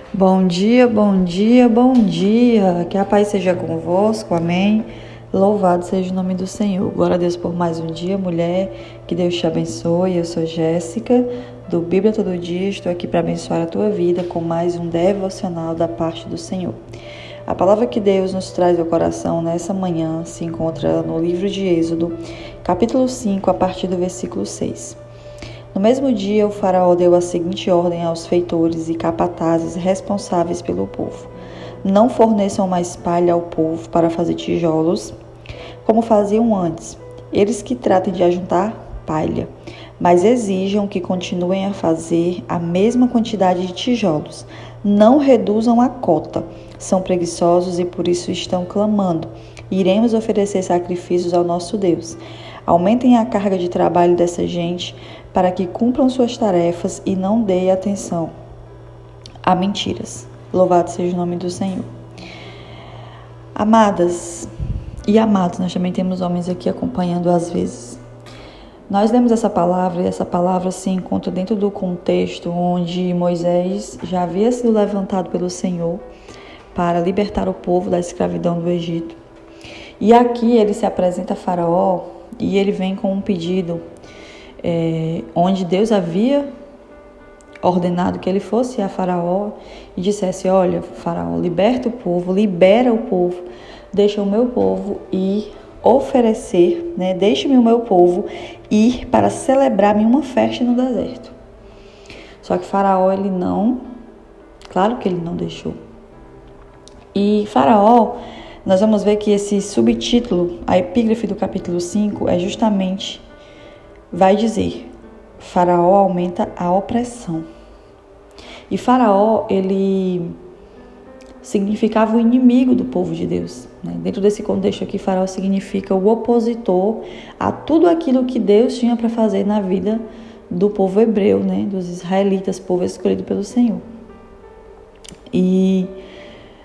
Bom dia, bom dia, bom dia. Que a paz seja convosco, amém. Louvado seja o nome do Senhor. Glória a Deus por mais um dia, mulher. Que Deus te abençoe. Eu sou Jéssica, do Bíblia Todo Dia. Estou aqui para abençoar a tua vida com mais um devocional da parte do Senhor. A palavra que Deus nos traz ao coração nessa manhã se encontra no livro de Êxodo, capítulo 5, a partir do versículo 6. No mesmo dia, o faraó deu a seguinte ordem aos feitores e capatazes responsáveis pelo povo: não forneçam mais palha ao povo para fazer tijolos, como faziam antes. Eles que tratem de ajuntar palha, mas exijam que continuem a fazer a mesma quantidade de tijolos. Não reduzam a cota. São preguiçosos e por isso estão clamando: iremos oferecer sacrifícios ao nosso Deus. Aumentem a carga de trabalho dessa gente para que cumpram suas tarefas e não deem atenção a mentiras. Louvado seja o nome do Senhor. Amadas e amados, nós também temos homens aqui acompanhando às vezes. Nós lemos essa palavra e essa palavra se encontra dentro do contexto onde Moisés já havia sido levantado pelo Senhor para libertar o povo da escravidão do Egito. E aqui ele se apresenta a Faraó e ele vem com um pedido onde Deus havia ordenado que ele fosse a Faraó e dissesse: olha, Faraó, liberta o povo, libera o povo, deixa o meu povo ir oferecer, deixe-me o meu povo ir para celebrar-me uma festa no deserto. Só que Faraó, claro que ele não deixou. E Faraó, nós vamos ver que esse subtítulo, a epígrafe do capítulo 5, vai dizer: Faraó aumenta a opressão. E Faraó, ele significava o inimigo do povo de Deus. Dentro desse contexto aqui, Faraó significa o opositor a tudo aquilo que Deus tinha para fazer na vida do povo hebreu, dos israelitas, povo escolhido pelo Senhor. E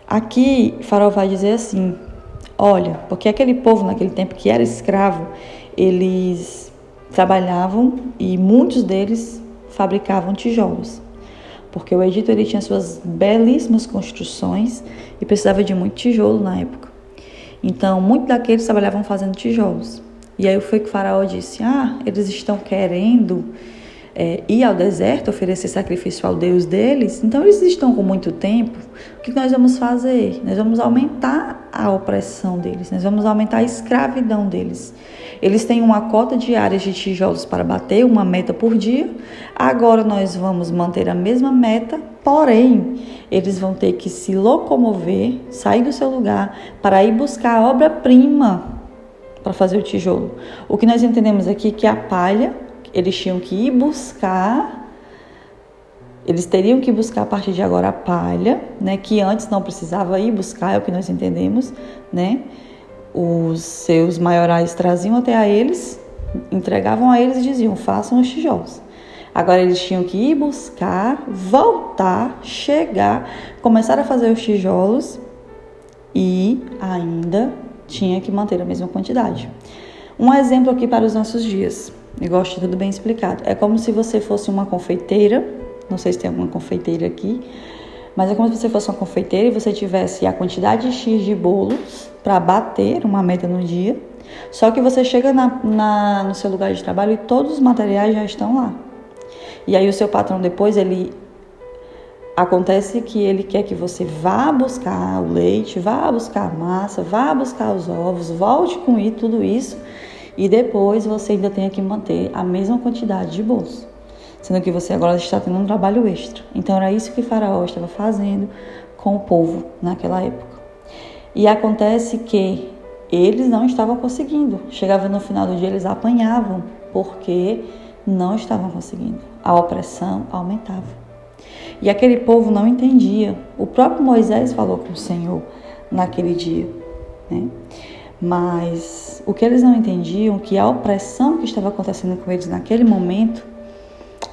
aqui Faraó vai dizer assim: olha, porque aquele povo naquele tempo que era escravo, eles trabalhavam e muitos deles fabricavam tijolos. Porque o Egito ele tinha suas belíssimas construções e precisava de muito tijolo na época. Então, muitos daqueles trabalhavam fazendo tijolos. E aí foi que o Faraó disse: eles estão querendo ir ao deserto, oferecer sacrifício ao Deus deles, então eles estão com muito tempo. O que nós vamos fazer? Nós vamos aumentar a opressão deles, nós vamos aumentar a escravidão deles. Eles têm uma cota diária de tijolos para bater, uma meta por dia. Agora nós vamos manter a mesma meta, porém, eles vão ter que se locomover, sair do seu lugar para ir buscar a obra-prima para fazer o tijolo. O que nós entendemos aqui é que a palha, eles tinham que ir buscar, eles teriam que buscar a partir de agora a palha, que antes não precisava ir buscar, é o que nós entendemos, Os seus maiorais traziam até a eles, entregavam a eles e diziam: façam os tijolos. Agora eles tinham que ir buscar, voltar, chegar, começar a fazer os tijolos e ainda tinha que manter a mesma quantidade. Um exemplo aqui para os nossos dias. Eu gosto de tudo bem explicado. É como se você fosse uma confeiteira. Não sei se tem alguma confeiteira aqui. Mas é como se você fosse uma confeiteira e você tivesse a quantidade X de bolos para bater uma meta no dia. Só que você chega no seu lugar de trabalho e todos os materiais já estão lá. E aí o seu patrão depois, acontece que ele quer que você vá buscar o leite, vá buscar a massa, vá buscar os ovos, volte com tudo isso. E depois você ainda tem que manter a mesma quantidade de bolos, sendo que você agora está tendo um trabalho extra. Então era isso que Faraó estava fazendo com o povo naquela época. E acontece que eles não estavam conseguindo. Chegava no final do dia, eles apanhavam, porque não estavam conseguindo. A opressão aumentava. E aquele povo não entendia. O próprio Moisés falou com o Senhor naquele dia, Mas o que eles não entendiam, que a opressão que estava acontecendo com eles naquele momento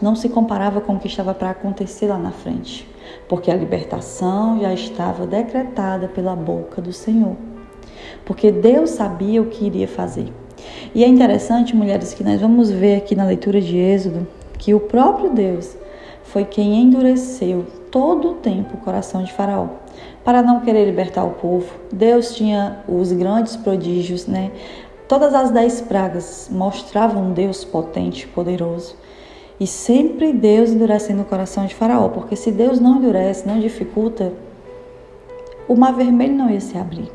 não se comparava com o que estava para acontecer lá na frente, porque a libertação já estava decretada pela boca do Senhor, porque Deus sabia o que iria fazer. E é interessante, mulheres, que nós vamos ver aqui na leitura de Êxodo, que o próprio Deus foi quem endureceu todo o tempo o coração de Faraó, para não querer libertar o povo. Deus tinha os grandes prodígios, né? Todas as 10 pragas mostravam um Deus potente, poderoso. E sempre Deus endurecendo o coração de Faraó, porque se Deus não endurece, não dificulta, o mar vermelho não ia se abrir.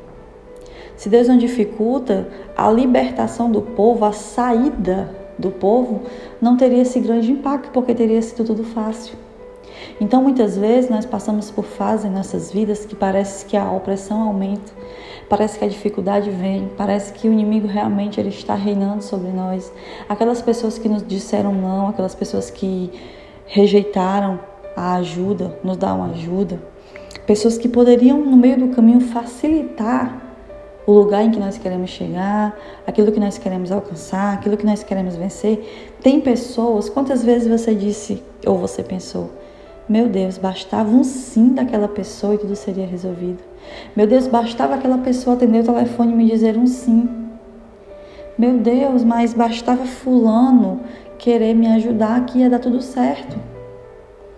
Se Deus não dificulta a libertação do povo, a saída do povo, não teria esse grande impacto, porque teria sido tudo fácil. Então, muitas vezes, nós passamos por fases em nossas vidas que parece que a opressão aumenta, parece que a dificuldade vem, parece que o inimigo realmente ele está reinando sobre nós. Aquelas pessoas que nos disseram não, aquelas pessoas que rejeitaram a ajuda, nos dão ajuda, pessoas que poderiam, no meio do caminho, facilitar o lugar em que nós queremos chegar, aquilo que nós queremos alcançar, aquilo que nós queremos vencer. Tem pessoas, quantas vezes você disse ou você pensou, meu Deus, bastava um sim daquela pessoa e tudo seria resolvido. Meu Deus, bastava aquela pessoa atender o telefone e me dizer um sim. Meu Deus, mas bastava fulano querer me ajudar que ia dar tudo certo.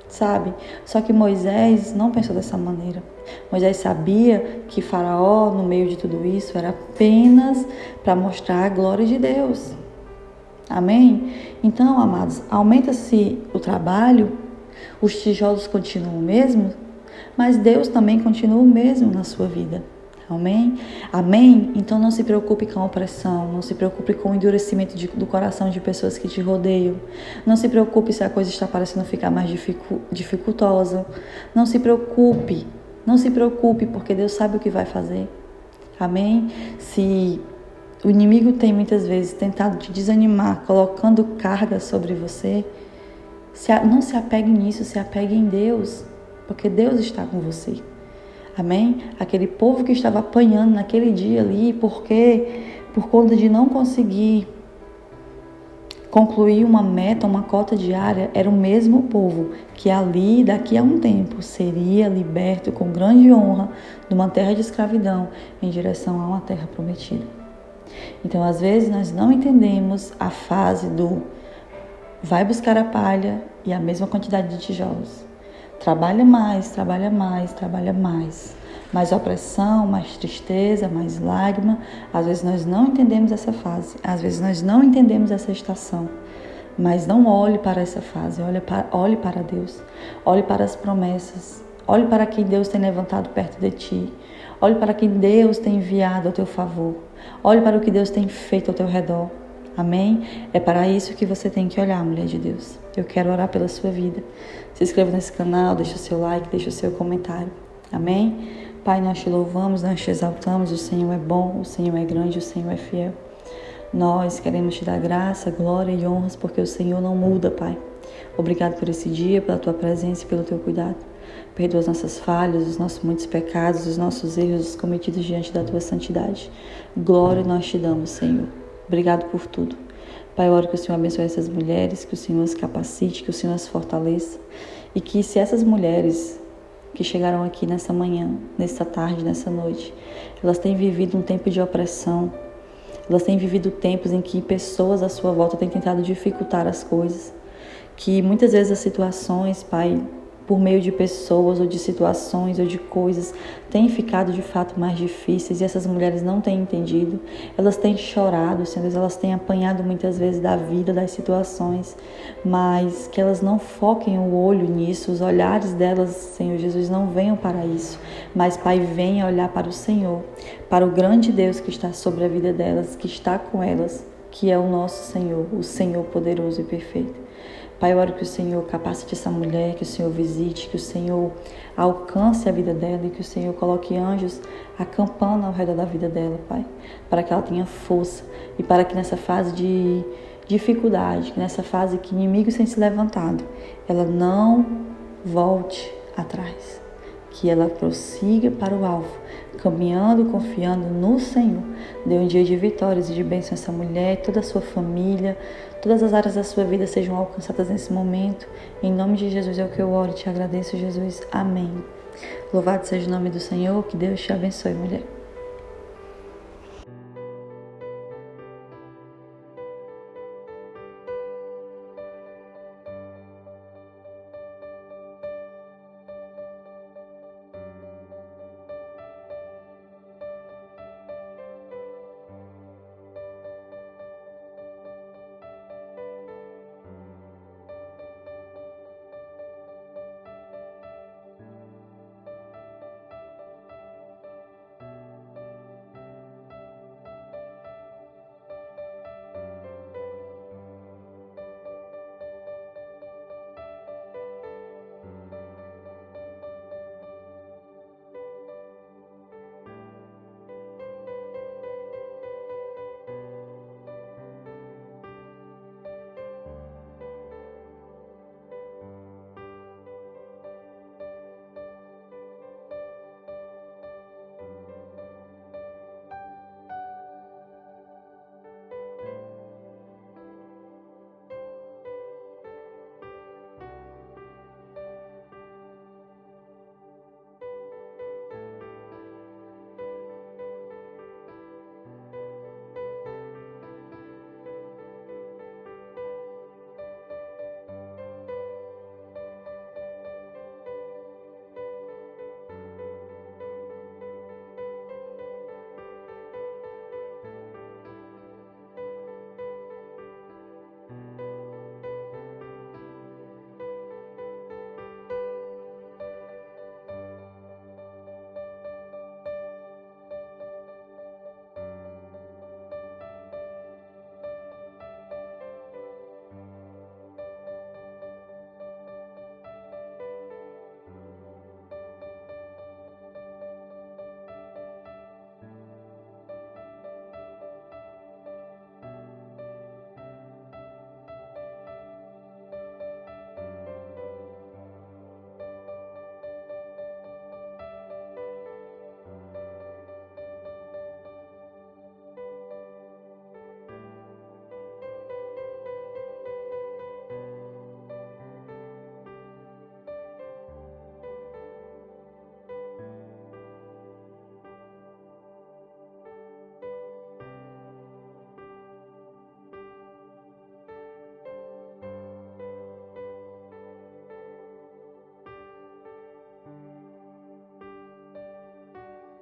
Sabe? Só que Moisés não pensou dessa maneira. Moisés sabia que Faraó, no meio de tudo isso, era apenas para mostrar a glória de Deus. Amém? Então, amados, aumenta-se o trabalho, os tijolos continuam o mesmo, mas Deus também continua o mesmo na sua vida. Amém? Amém? Então não se preocupe com a opressão, não se preocupe com o endurecimento do coração de pessoas que te rodeiam. Não se preocupe se a coisa está parecendo ficar mais dificultosa. Não se preocupe, porque Deus sabe o que vai fazer. Amém? Se o inimigo tem muitas vezes tentado te desanimar, colocando carga sobre você, não se apegue nisso, se apegue em Deus, porque Deus está com você. Amém? Aquele povo que estava apanhando naquele dia ali, por conta de não conseguir concluir uma meta, uma cota diária, era o mesmo povo que ali, daqui a um tempo, seria liberto com grande honra de uma terra de escravidão em direção a uma terra prometida. Então, às vezes, nós não entendemos a fase do vai buscar a palha e a mesma quantidade de tijolos. Trabalha mais, trabalha mais, trabalha mais. Mais opressão, mais tristeza, mais lágrima. Às vezes nós não entendemos essa fase. Às vezes nós não entendemos essa estação. Mas não olhe para essa fase. Olhe para Deus. Olhe para as promessas. Olhe para quem Deus tem levantado perto de ti. Olhe para quem Deus tem enviado ao teu favor. Olhe para o que Deus tem feito ao teu redor. Amém? É para isso que você tem que olhar, mulher de Deus. Eu quero orar pela sua vida. Se inscreva nesse canal, deixa o seu like, deixa o seu comentário. Amém? Pai, nós te louvamos, nós te exaltamos. O Senhor é bom, o Senhor é grande, o Senhor é fiel. Nós queremos te dar graça, glória e honras, porque o Senhor não muda, Pai. Obrigado por esse dia, pela tua presença e pelo teu cuidado. Perdoa as nossas falhas, os nossos muitos pecados, os nossos erros cometidos diante da tua santidade. Glória nós te damos, Senhor. Obrigado por tudo. Pai, eu oro que o Senhor abençoe essas mulheres, que o Senhor as capacite, que o Senhor as fortaleça. E que se essas mulheres que chegaram aqui nessa manhã, nessa tarde, nessa noite, elas têm vivido um tempo de opressão, elas têm vivido tempos em que pessoas à sua volta têm tentado dificultar as coisas, que muitas vezes as situações, Pai, por meio de pessoas ou de situações ou de coisas, têm ficado de fato mais difíceis e essas mulheres não têm entendido. Elas têm chorado, Senhor, elas têm apanhado muitas vezes da vida, das situações, mas que elas não foquem o olho nisso, os olhares delas, Senhor Jesus, não venham para isso, mas, Pai, venha olhar para o Senhor, para o grande Deus que está sobre a vida delas, que está com elas, que é o nosso Senhor, o Senhor poderoso e perfeito. Pai, eu oro que o Senhor capacite essa mulher, que o Senhor visite, que o Senhor alcance a vida dela e que o Senhor coloque anjos acampando ao redor da vida dela, Pai, para que ela tenha força e para que nessa fase de dificuldade, que nessa fase que inimigos têm se levantado, ela não volte atrás, que ela prossiga para o alvo, caminhando, confiando no Senhor. Dê um dia de vitórias e de bênção a essa mulher, toda a sua família, todas as áreas da sua vida sejam alcançadas nesse momento. Em nome de Jesus é o que eu oro e te agradeço, Jesus. Amém. Louvado seja o nome do Senhor, que Deus te abençoe, mulher.